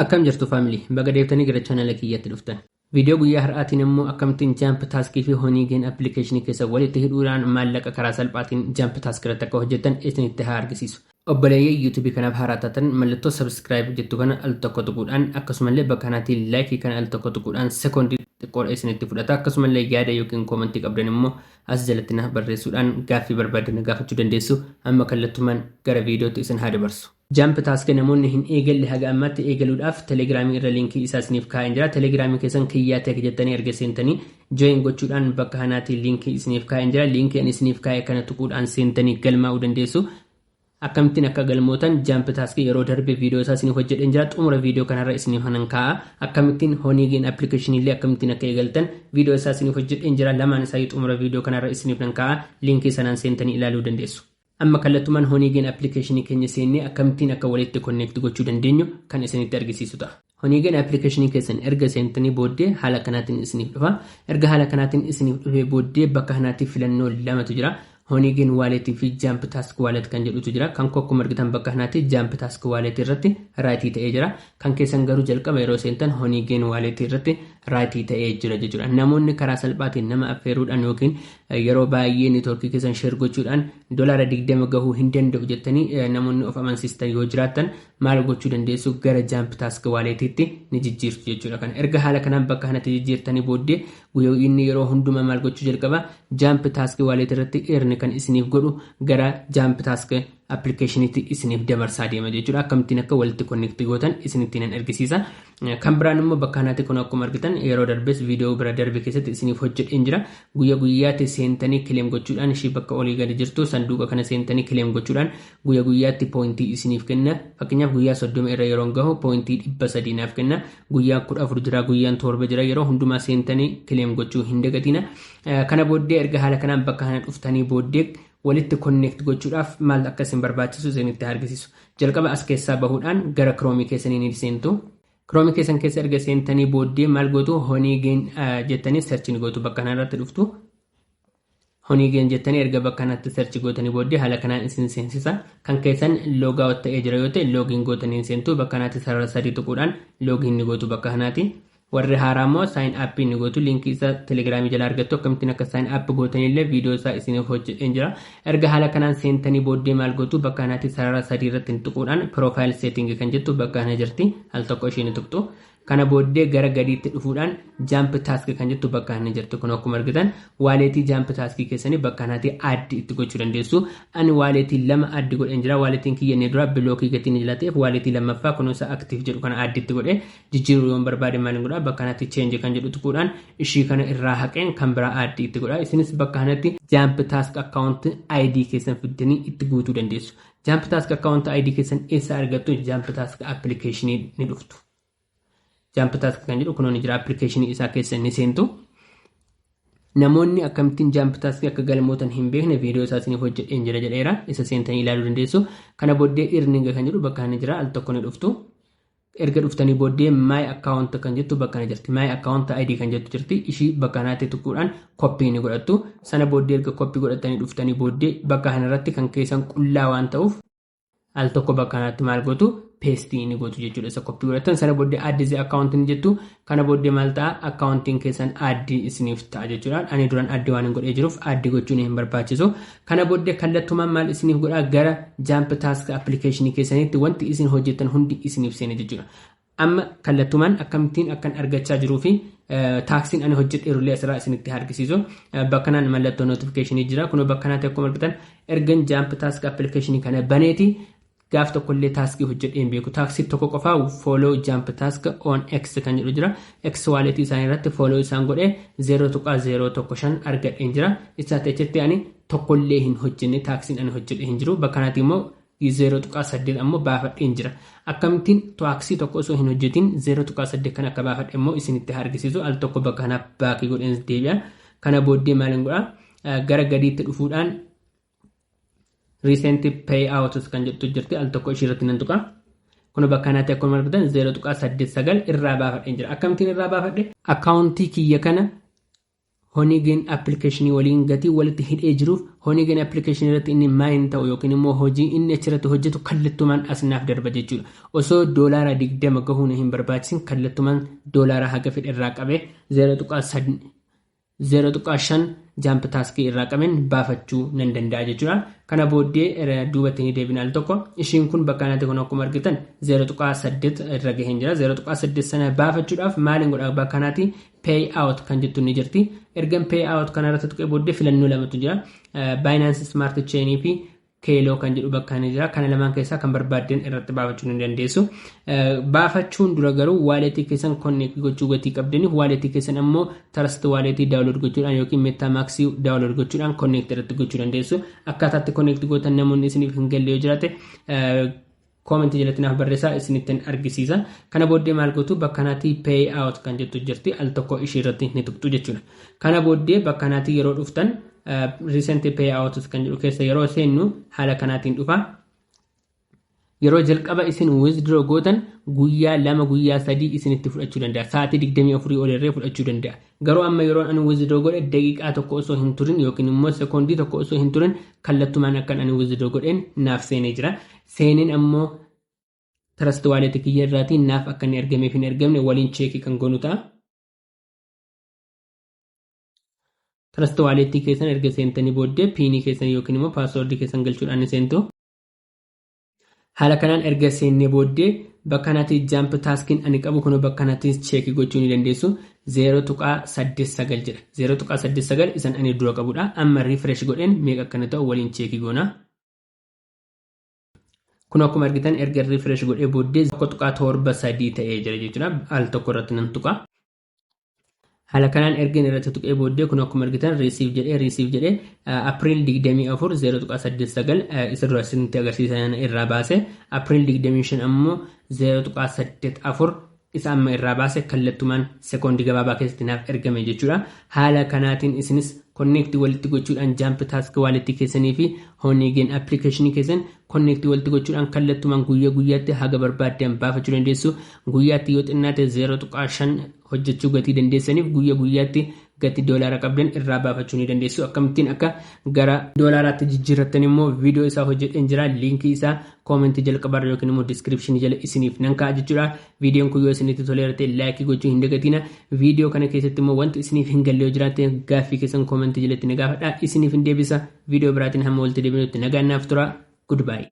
Akkam jirtu family baga deebitanii gara channel kiyyatti dhuftan. Video guyyaa har'aatiin immoo akkamittiin Jump Task fi Honeygen application keessa walitti hidhuudhaan maallaqa karaa salphaatiin Jump Task irratti akka hojjetan isinitti haa argisiisu. Obboleeyyii YouTube kanaaf haaraa taatan mallattoo subscribe jettu kana al tokko tuquudhaan akkasumallee bakka kanatti like kana al tokko tuquudhaan secondii xiqqoodha isinitti fudhata. Akkasumallee yaada yookiin comment qabdan immoo as jalatti na barreessuudhaan gaaffii barbaadan gaafachuu dandeessu. Amma kallattumaan gara viidiyootti isin haa dabarsu. Jump Task namoonni hin eegalle haga ammatti eegaluudhaaf Telegram irra linkii isaa isiniif kaa'een jira. Telegram keessan kiyyaa ta'e jettanii erga seentanii join gochuudhaan bakka kanaatti linkii isiniif kaa'een jira. Linkii ani isiniif kaa'e kana tuquudhaan seentanii galmaa'uu dandeessu. Akkamittiin akka galmootan Jump Task yeroo darbe viidiyoo isaa isiniif hojjedheen jira. Xumura viidiyoo kanarra isiniif hanan kaa'a. Akkamittiin Honeygen application illee akkamittiin akka eegaltan viidiyoo isaa isiniif hojjedheen jira. Lamaan isaa xumura viidiyoo kanarra isiniif nan kaa'a. Linkii sanaan seentanii ilaaluu dandeessu. Amma kallattumaan Honeygen application keenya seennee akkamittiin akka walitti connect gochuu dandeenyu kan isinitti argisiisu ta'a. Honeygen application keessan erga seentanii booddee haala kanaatiin isiniif dhufa. Erga haala kanaatiin isiniif dhufee booddee bakka kanaatti filannoo lamatu jira. Honeygen wallet fi Jump Task wallet kan jedhutu jira. Kan akkuma argitan bakka kanaatti Jump Task wallet irratti raayitii ta'ee jira. Kan keessan garuu jalqaba yeroo seentan Honeygen wallet irratti raayitii ta'ee jira jechuudha. Namoonni karaa salphaatiin nama affeeruudhaan yookiin yeroo baay'ee neetworkii keessan share gochuudhaan $20 gahuu hin danda'u jettanii namoonni of amansiistan yoo jiraatan maal gochuu dandeessu gara Jump Task walletitti ni jijjiirtu jechuudha. Kan erga haala kanaan bakka kanatti jijjiirtanii booddee guyyoonni yeroo hundumaa maal gochuu jalqaba Jump Task wallet irratti earn kan isiniif godhu gara Jump Task applicationitti isiniif dabarsaa deema jechuudha. Akkamittiin akka walitti connect gootan isinitti nan argisiisa. Kan biraan immoo bakka kanatti kun akkuma argitan yeroo darbes viidiyoo bira darbe keessatti isiniif hojjedheen jira. Guyyaatti seentanii claim gochuudhaan ishii bakka olii gadi jirtu sanduuqa kana seentanii claim gochuudhaan guyyaatti pointii isiniif kenna. Fakkeenyaaf guyyaa 30 irra yeroo gahu pointii 300 naaf kenna. Guyyaa 14 jira, guyyaan 7 jira. Yeroo hundumaa seentanii claim gochuu hin dagatina. Kana booddee erga haala kanaan bakka kana dhuftanii booddee walitti connect gochuudhaaf maal akka isin barbaachisu isinitti argisiisu. Jalqaba as keessaa bahuudhaan gara Chrome keessanii ni seentu. Chrome keessan keessa erga seentanii booddee maal gootu Honeygen jettanii search ni gootu bakka kanarratti dhuftu. Honeygen jettanii erga bakka kanatti search gootanii booddee haala kanaan isin seensisa. Kan keessan log out ta'ee jira yoo ta'e login gootanii seentu bakka kanatti sarara sadii tuquudhaan login ni gootu bakka kanaatti. Warri haaraa immoo sign up ni gootu. Linkii isaa Telegramii jala argattu. Akkamittiin akka sign up gootanillee viidiyoo isaa isiniif hojjedheen jira. Erga haala kanaan seentanii booddee maal gootu bakka kanaatti sarara sadii irratti tuquudhaan profile setting kan jettu bakka kana jirti. Al tokko ishee ni tuqxu. Kana booddee gara gadiitti dhufuudhaan Jump Task kan jettu bakka kana jirtu. Kun akkuma argitan walletii Jump Task keessanii bakka kanatti add itti gochuu dandeessu. Ani walletii lama add godheen jira. Walletiin kiyya inni dura blockii gatiin jala ta'eef walletii lammaffaa kunuunsa active jedhu kana add itti godhee jijjiiruu yoo barbaade maal godha bakka kanatti change kan jedhu tuquudhaan ishii kana irraa haqeen kan biraa add itti godha. Isinis bakka kanatti Jump Task account ID keessan fiddanii itti guutuu dandeessu. Jump Task account ID keessan eessa argattu Jump Task application ni dhuftu. Jump Task kan jedhu kunuun jira application isaa keessa ni seentu. Namoonni akkamittiin Jump Task akka galmootan hin beekne viidiyoo isaa isiniif hojjedheen jira jedheera. Isa seentanii ilaaluu dandeessu. Kana booddee earning kan jedhu bakka kana jira al tokko ni dhuftu. Erga dhuftanii booddee my account kan jettu bakka kana jirti. My account ID kan jettu jirti. Ishii bakka kanaatti tuquudhaan copy ni godhattu. Sana booddee erga copy godhatanii dhuftanii booddee bakka kanarratti kan keessan qullaa waan ta'uuf al tokko bakka kanatti maal gootu paste ni gootu jechuudha. Isa copy godhatan sana booddee add the account ni jettu. Kana booddee maal ta'a accounting keessan add isiniif ta'a jechuudha. Ani duraan add waan hin godhee jiruuf add gochuun hin barbaachisu. Kana booddee kallattumaan maal isiniif godhaa gara Jump Task application keessanitti wanti isin hojjettan hundi isiniif seena jechuudha. Amma kallattumaan akkamittiin akkan argachaa jiruu fi taaksiin ani hojjedheerullee asirraa isinitti argisiisu. Bakka kanaan mallattoo notification jira. Kun bakka kanaatti akkuma argitan ergan Jump Task application kana baneeti gaaf tokkollee taaskii hojjedheen beeku. Taaksii tokko qofaa follow Jump Task on X kan jedhu jira. X wallet isaanii irratti follow isaan godhee 0.015 argadheen jira. Isaa ta'etti ani tokkollee hin hojjenne taaksiin ani hojjedhee hin jiru. Bakka kanaatti immoo 0.8 ammoo baafadheen jira. Akkamittiin taaksii tokko osoo hin hojjetin 0.8 kan akka baafadhe immoo isinitti argisiisu. Al tokko bakka kana baakii godheen deebi'a. Kana booddee maalin godha gara gadiitti dhufuudhaan recent payouts kan jettu jirti. Al tokko ishii irratti nan tuqa. Kun bakka kanatti akkuma argitan 0.89 irraa baafadheen jira. Akkamittiin irraa baafadhe? Accountii kiyya kana Honeygen application waliin gatii walitti hidhee jiruuf Honeygen application irratti inni maayin ta'u yookiin immoo hojii inni achirratti hojjetu kallattumaan asnaaf darba jechuudha. Osoo doolaara 20 gahuun hin barbaachisin kallattumaan doolaara haga fedhe irraa qabee 0.5 jump task irraa qabeen baafachuu nan danda'a jechuudha. Kana booddee duubatti ni deebina al tokko ishiin kun bakka kanatti kun akkuma argitan 0.8 irra gaheen jira. 0.8 sana baafachuudhaaf maaliin godha bakka kanatti pay out kan jettu ni jirti. Ergan pay out kana irratti tuqee booddee filannoo lamatu jira. Binance Smart Chain fi Kelo kan jedhu bakka kana jira. Kana lamaan keessaa kan barbaaden irratti baafachuu ni dandeessu. Baafachuun dura garuu wallet keessan connect gochuu gatii qabdaniif wallet keessan ammoo Trust wallet download gochuudhaan yookiin MetaMask download gochuudhaan connect irratti gochuu dandeessu. Akkaataatti connect gootan namoonni isiniif hin galle yoo jiraate comment jalatti naaf barreessaa isinittiin argisiisa. Kana booddee maal gootu bakka kanatti pay out kan jettu jirti al tokko ishii irratti ni tuqxu jechuudha. Kana booddee bakka kanatti yeroo dhuftan recent pay out kan jedhu keessa yeroo seennu haala kanaatiin dhufa. Yeroo jalqaba isin withdraw gootan guyyaa 2 guyyaa 3 isinitti fudhachuu danda'a. Sa'aatii 24 ol irree fudhachuu danda'a. Garuu amma yeroo ani withdraw godhe daqiiqaa tokko osoo hin turin yookiin immoo sekondii tokko osoo hin turin kallattumaan akkan ani withdraw godheen naaf seenee jira. Seeneen ammoo Trust wallet kiyya irraatii naaf akka inni argameef hin argamne waliin cheekii kan goonu ta'a. Trust wallet keessan erga seentanii booddee piinii keessan yookiin immoo paaswordii keessan galchuudhaan ni seentu. Haala kanaan erga seennee booddee bakka kanatti jump taskiin ani qabu kun bakka kanatti cheekii gochuu ni dandeessu. 0.89 jedha. 0.89 isan ani dura qabudha. Amma refresh godheen meeqa akkana ta'u waliin cheekii goona. Kun akkuma argitan erga refresh godhee booddee 1.73 ta'ee jira jechuudha. Al tokko irratti nan tuqa. Haala kanaan erga irratti tuqee booddee kun akkuma argitan receive jedhee April 24 0.89 isa dura isinitti agarsiisan irraa baase. April 25 ammoo 0.84 isa amma irraa baase kallattumaan sekoondii gabaabaa keessatti naaf ergame jechuudha. Haala kanaatiin isinis connect walitti gochuudhaan jump task wallet keessanii fi Honeygen application keessan connect walitti gochuudhaan kallattumaan guyyaa guyyaatti haga barbaadan baafachuu dandeessu. Guyyaatti yoo xinnaate 0.5 hojjechuu gatii dandeessaniif guyyaa guyyaatti gatii doolaara qabdan irraa baafachuu ni dandeessu. Akkamittiin akka gara doolaaraatti jijjiirrattan immoo viidiyoo isaa hojjedheen jira. Liinkii isaa koomentii jalqabarra yookiin immoo description jala isiniif nan kaa'a jechuudha. Viidiyoon kun yoo isinitti toleerate laayikii gochuu hin dagatina. Viidiyoo kana keessatti immoo wanti isiniif hin galle yoo jiraate gaaffii keessan koomentii jalatti na gaafadhaa isiniif hin deebisa. Viidiyoo biraatiin hamma walitti deebinutti nagaan naaf tura. Goodbye.